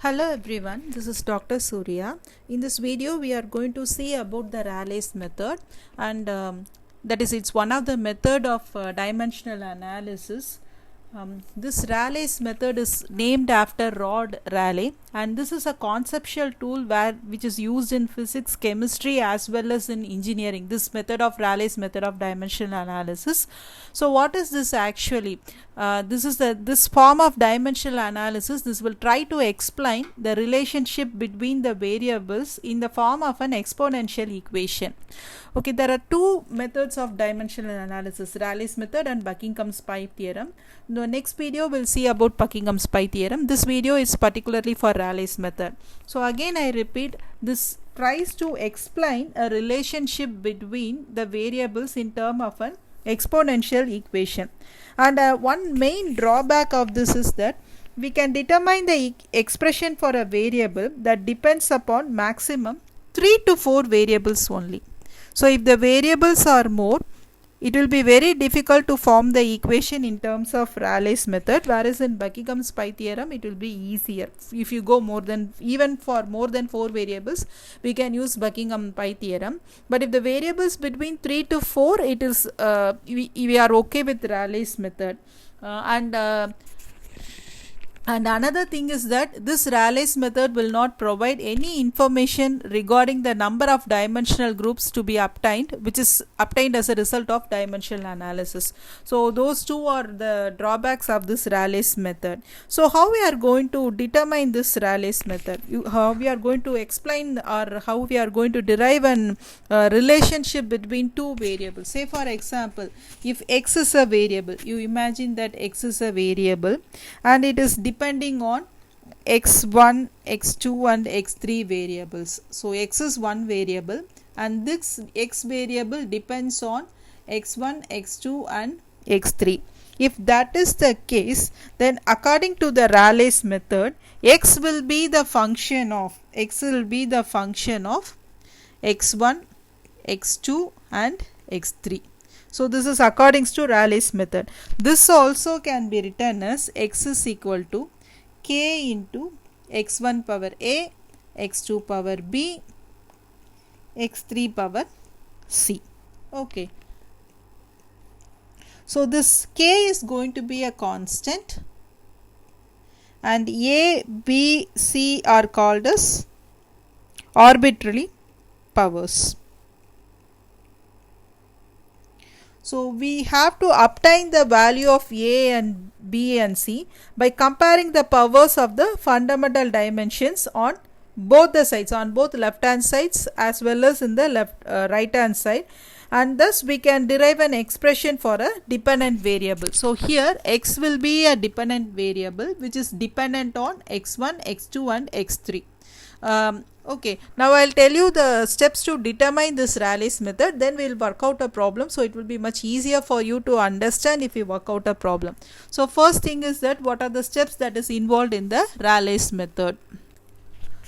Hello everyone, this is Dr. Surya. In this video we are going to see about the Rayleigh's method, and that is it's one of the method of dimensional analysis. This Rayleigh's method is named after Rod Rayleigh, and this is a conceptual tool which is used in physics, chemistry as well as in engineering. This method of Rayleigh's method of dimensional analysis. So what is this actually? This form of dimensional analysis. This will try to explain the relationship between the variables in the form of an exponential equation. Okay, there are two methods of dimensional analysis: Rayleigh's method and Buckingham's pi theorem. The next video will see about Buckingham's pi theorem. This video is particularly for Rayleigh's method. So again I repeat, this tries to explain a relationship between the variables in terms of an exponential equation. And one main drawback of this is that we can determine the expression for a variable that depends upon maximum 3 to 4 variables only. So if the variables are more, it will be very difficult to form the equation in terms of Rayleigh's method, whereas in Buckingham's pi theorem it will be easier. If you go even for more than 4 variables, we can use Buckingham pi theorem. But if the variables between 3 to 4, it is we are okay with Rayleigh's method. And another thing is that this Rayleigh's method will not provide any information regarding the number of dimensional groups to be obtained, which is obtained as a result of dimensional analysis. So those two are the drawbacks of this Rayleigh's method. So how we are going to determine this Rayleigh's method? How we are going to explain, or how we are going to derive an relationship between two variables. Say for example, if x is a variable, you imagine that x is a variable and it is depending on x1, x2 and x3 variables. So x is one variable and this x variable depends on x1, x2 and x3. If that is the case, then according to the Rayleigh's method, x will be the function of x1, x2 and x3. So this is according to Rayleigh's method. This also can be written as x is equal to k into x1 power a, x2 power b, x3 power c. Okay. So this k is going to be a constant and a, b, c are called as arbitrary powers. So we have to obtain the value of a and b and c by comparing the powers of the fundamental dimensions on both the sides, on both left hand sides as well as in the right hand side, and thus we can derive an expression for a dependent variable. So here x will be a dependent variable which is dependent on x1, x2 and x3. Okay, now I'll tell you the steps to determine this Rayleigh's method, then we'll work out a problem, so it will be much easier for you to understand if you work out a problem. So first thing is that what are the steps that is involved in the Rayleigh's method.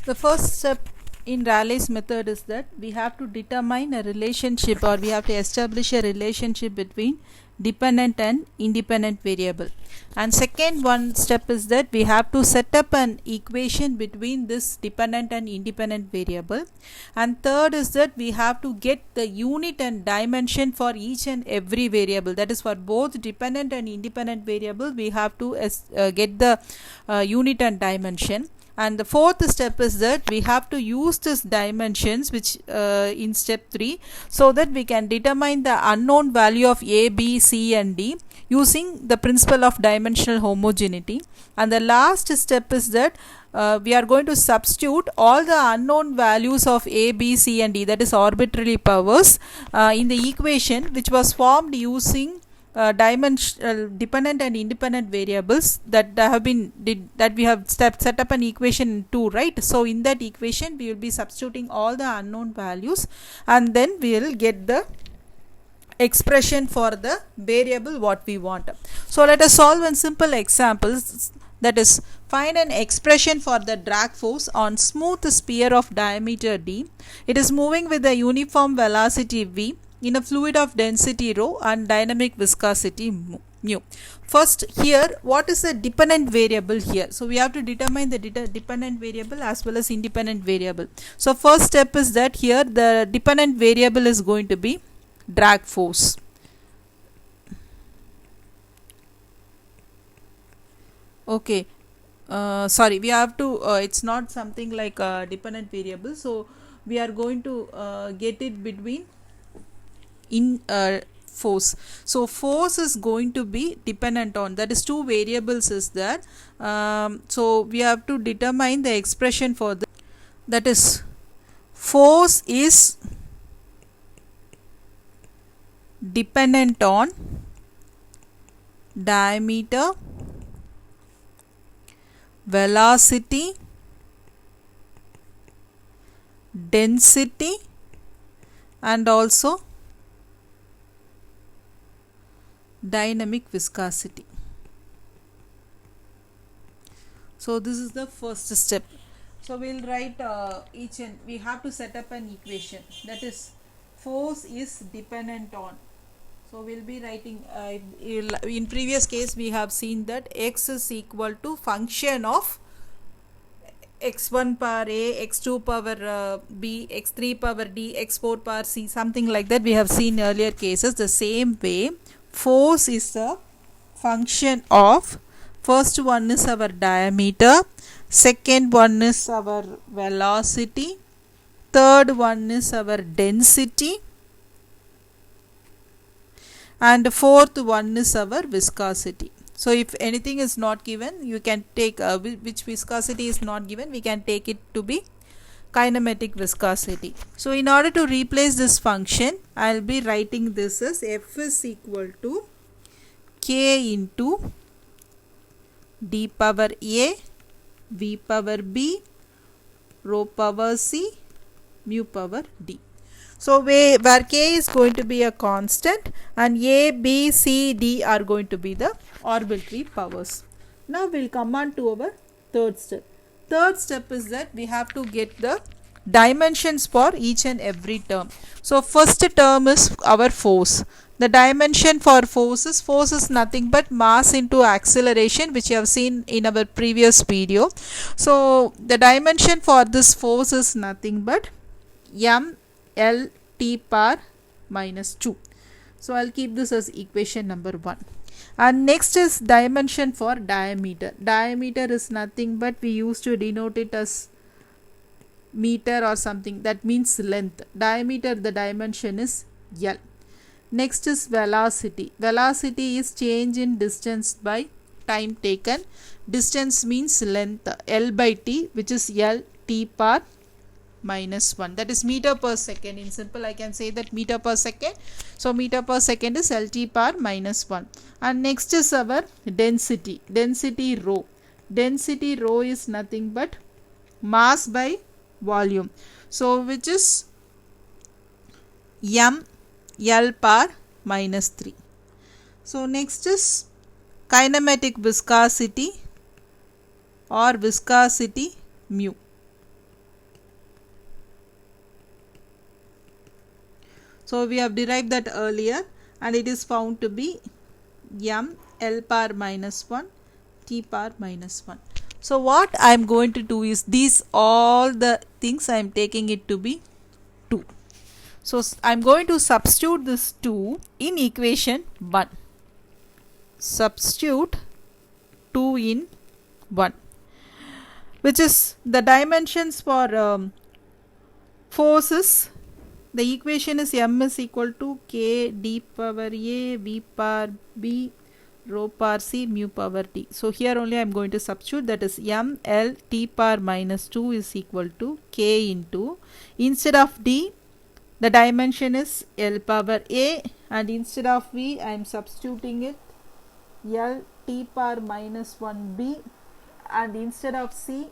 The first step in Rayleigh's method is that we have to determine a relationship, or we have to establish a relationship between dependent and independent variable. And second one step is that we have to set up an equation between this dependent and independent variable. And third is that we have to get the unit and dimension for each and every variable, that is for both dependent and independent variable we have to get the unit and dimension. And the fourth step is that we have to use these dimensions which in step 3, so that we can determine the unknown value of a, b, c and d using the principle of dimensional homogeneity. And the last step is that we are going to substitute all the unknown values of a, b, c and d, that is arbitrary powers, in the equation which was formed using dependent and independent variables that we have set up an equation in 2, right? So in that equation we will be substituting all the unknown values and then we will get the expression for the variable what we want. So let us solve one simple example, that is, find an expression for the drag force on smooth sphere of diameter d. It is moving with a uniform velocity v in a fluid of density rho and dynamic viscosity mu. mu. First here, what is the dependent variable here? So we have to determine the dependent variable as well as independent variable. So first step is that here the dependent variable is going to be drag force. Okay, sorry, we have to it's not something like a dependent variable, so we are going to get it between in force. So force is going to be dependent on, that is two variables is there. So we have to determine the expression for this, that is force is dependent on diameter, velocity, density, and also dynamic viscosity. So this is the first step. So we'll write each, and we have to set up an equation, that is force is dependent on. So we'll be writing in previous case we have seen that x is equal to function of x1 power a, x2 power b, x3 power d, x4 power c, something like that we have seen earlier cases. The same way force is a function of, first one is our diameter, second one is our velocity, third one is our density, and fourth one is our viscosity. So if anything is not given, you can take which viscosity is not given, we can take it to be kinematic viscosity. So in order to replace this function, I will be writing this as F is equal to K into d power A, V power B, rho power C, mu power D. So where K is going to be a constant and A, B, C, D are going to be the arbitrary powers. Now we'll come on to our third step. Third step is that we have to get the dimensions for each and every term. So first term is our force. The dimension for force is nothing but mass into acceleration, which you have seen in our previous video. So the dimension for this force is nothing but m L T power minus 2. So I'll keep this as equation number 1. And next is dimension for diameter. Diameter is nothing but we used to denote it as meter or something, that means length. Diameter, the dimension is L. Next is velocity. Velocity is change in distance by time taken. Distance means length, L by T, which is L T power minus 1, that is meter per second. In simple I can say that meter per second. So meter per second is LT power minus 1. And next is our density. Density rho. Density rho is nothing but mass by volume. So which is m L power minus 3. So next is kinematic viscosity or viscosity mu. So we have derived that earlier and it is found to be m L power minus 1 T power minus 1. So what I am going to do is these all the things I am taking it to be 2. So I am going to substitute this 2 in equation 1. Substitute 2 in 1, which is the dimensions for forces. The equation is m is equal to k d power a, v power b, rho power c, mu power d. So here only I am going to substitute, that is m L T power minus 2 is equal to k into, instead of d the dimension is L power a, and instead of v I am substituting it L T power minus 1 b, and instead of c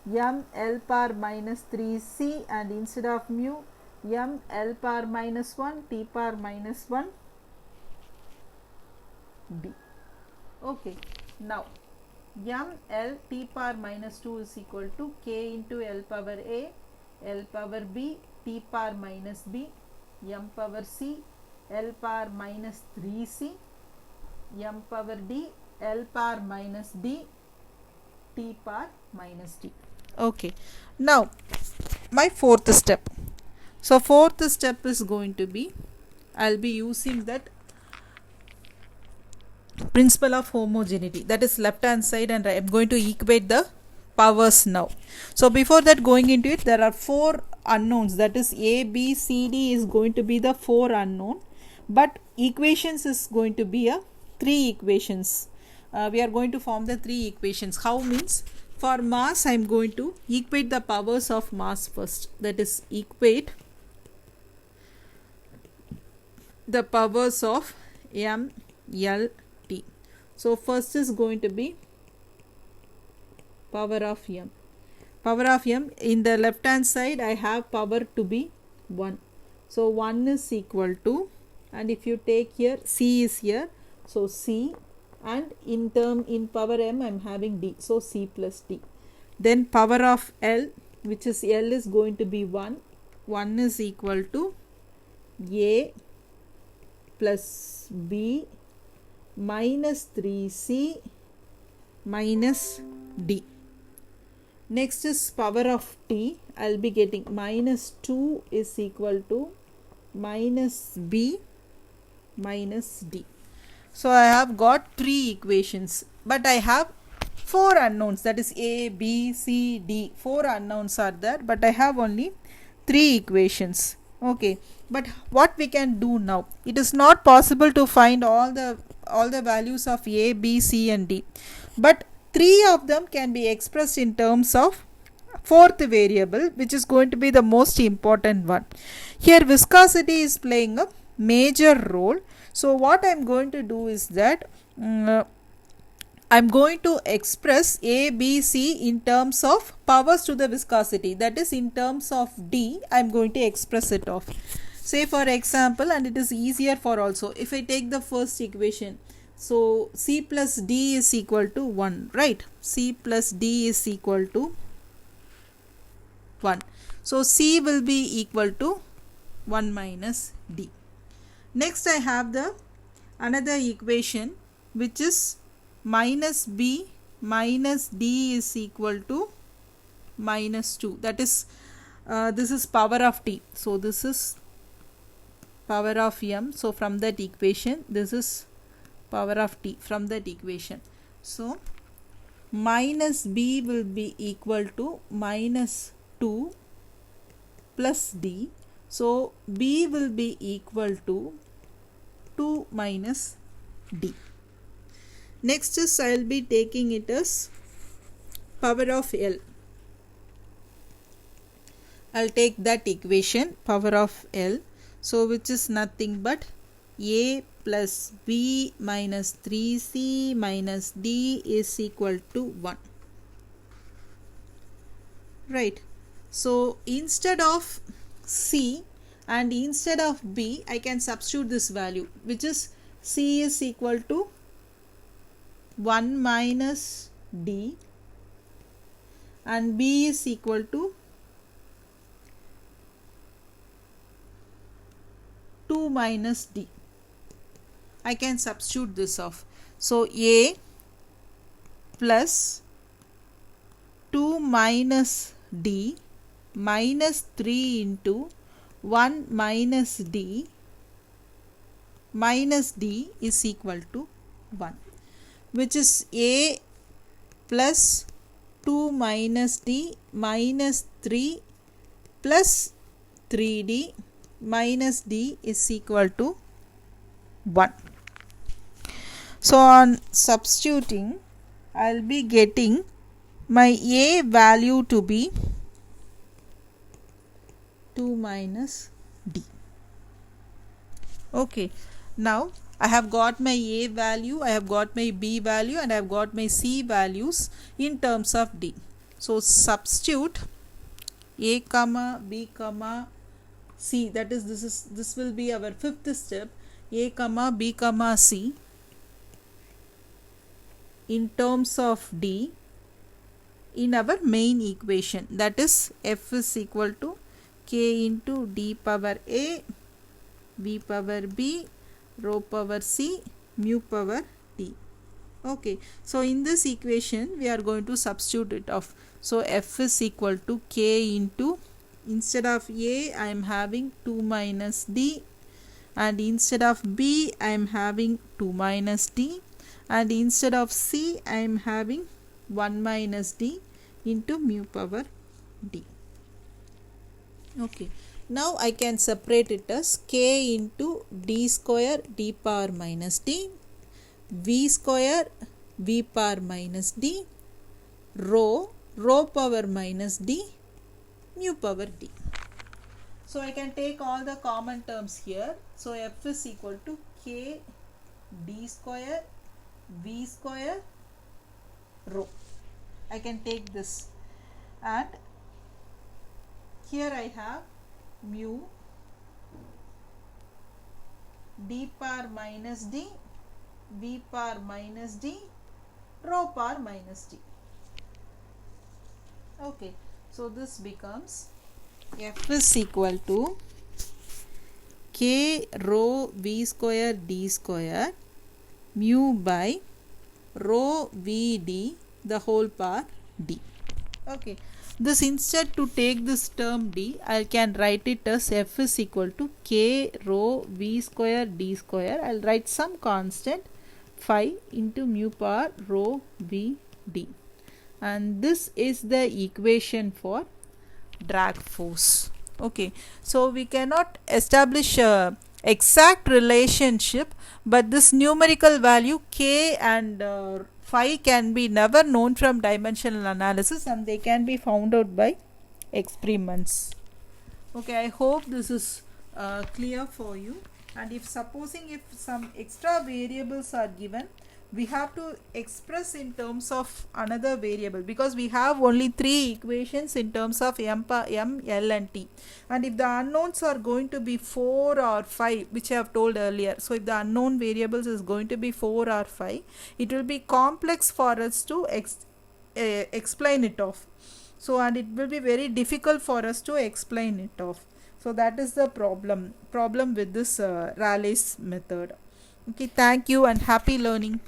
m L power minus 3 c, and instead of mu m L power minus 1 T power minus 1 d. Okay, now m L T power minus 2 is equal to k into L power a, L power b, T power minus b, m power c, L power minus 3c, m power d, L power minus d, T power minus d. Okay, now my fourth step. So fourth step is going to be, I'll be using that principle of homogeneity, that is left hand side, and I am going to equate the powers now. So before that, going into it, there are four unknowns, that is a, b, c, d is going to be the four unknown, but equations is going to be a three equations. We are going to form the three equations. How means, for mass I am going to equate the powers of mass first, that is equate the powers of m, l, t. So first is going to be power of m. Power of m, in the left hand side I have power to be 1. So 1 is equal to, and if you take here, c is here, so c, and in power m I am having d, so c plus d. Then power of l, which is l is going to be 1. 1 is equal to a plus b minus 3c minus d. Next is power of t, I will be getting minus 2 is equal to minus b minus d. So I have got three equations, but I have four unknowns, that is a, b, c, d. Four unknowns are there, but I have only three equations. Okay, but what we can do now, it is not possible to find all the values of a, b, c and d, but three of them can be expressed in terms of fourth variable, which is going to be the most important one. Here viscosity is playing a major role. So what I am going to do is that I am going to express a, b, c in terms of powers to the viscosity, that is in terms of d I am going to express it off. Say for example, and it is easier for also, if I take the first equation, so c plus d is equal to 1, right? C plus d is equal to 1. So c will be equal to 1 minus d. Next I have the another equation, which is minus b minus d is equal to minus 2, that is this is power of t, so this is power of m. So from that equation, this is power of t from that equation. So minus b will be equal to minus 2 plus d. So b will be equal to 2 minus d. Next is I will be taking it as power of L. I will take that equation, power of L. So which is nothing but a plus b minus 3c minus d is equal to 1. Right. So instead of c and instead of b, I can substitute this value, which is c is equal to 1 minus d and b is equal to 2 minus d. I can substitute this off. So a plus 2 minus d minus 3 into 1 minus d is equal to 1, which is a plus 2 minus d minus 3 plus 3d minus d is equal to 1. So on substituting, I will be getting my a value to be 2 minus d. Okay, now I have got my a value, I have got my b value, and I have got my c values in terms of d. So substitute a comma b comma c, that is this will be our fifth step, a comma b comma c in terms of d in our main equation, that is f is equal to k into d power a, v power b, rho power c, mu power d. Okay, so in this equation we are going to substitute it off. So f is equal to k into, instead of a I am having 2 minus d, and instead of b I am having 2 minus d, and instead of c I am having 1 minus d into mu power d. Okay, now I can separate it as k into d square d power minus d, v square v power minus d, rho power minus d, mu power d. So I can take all the common terms here. So f is equal to k d square v square rho. I can take this, and here I have mu d power minus d, v power minus d, rho power minus d. Okay, so this becomes f is equal to k rho v square d square mu by rho v d the whole power d. Okay, this, instead to take this term d, I can write it as f is equal to k rho v square d square. I will write some constant phi into mu power rho v d, and this is the equation for drag force. Okay, so we cannot establish a exact relationship, but this numerical value k and phi can be never known from dimensional analysis, and they can be found out by experiments. Okay, I hope this is clear for you. And if supposing if some extra variables are given, we have to express in terms of another variable, because we have only 3 equations in terms of m, l and t. And if the unknowns are going to be 4 or 5, which I have told earlier, so if the unknown variables is going to be 4 or 5, it will be complex for us to explain it off. So, and it will be very difficult for us to explain it off. So that is the problem with this Rayleigh's method. Okay, thank you and happy learning.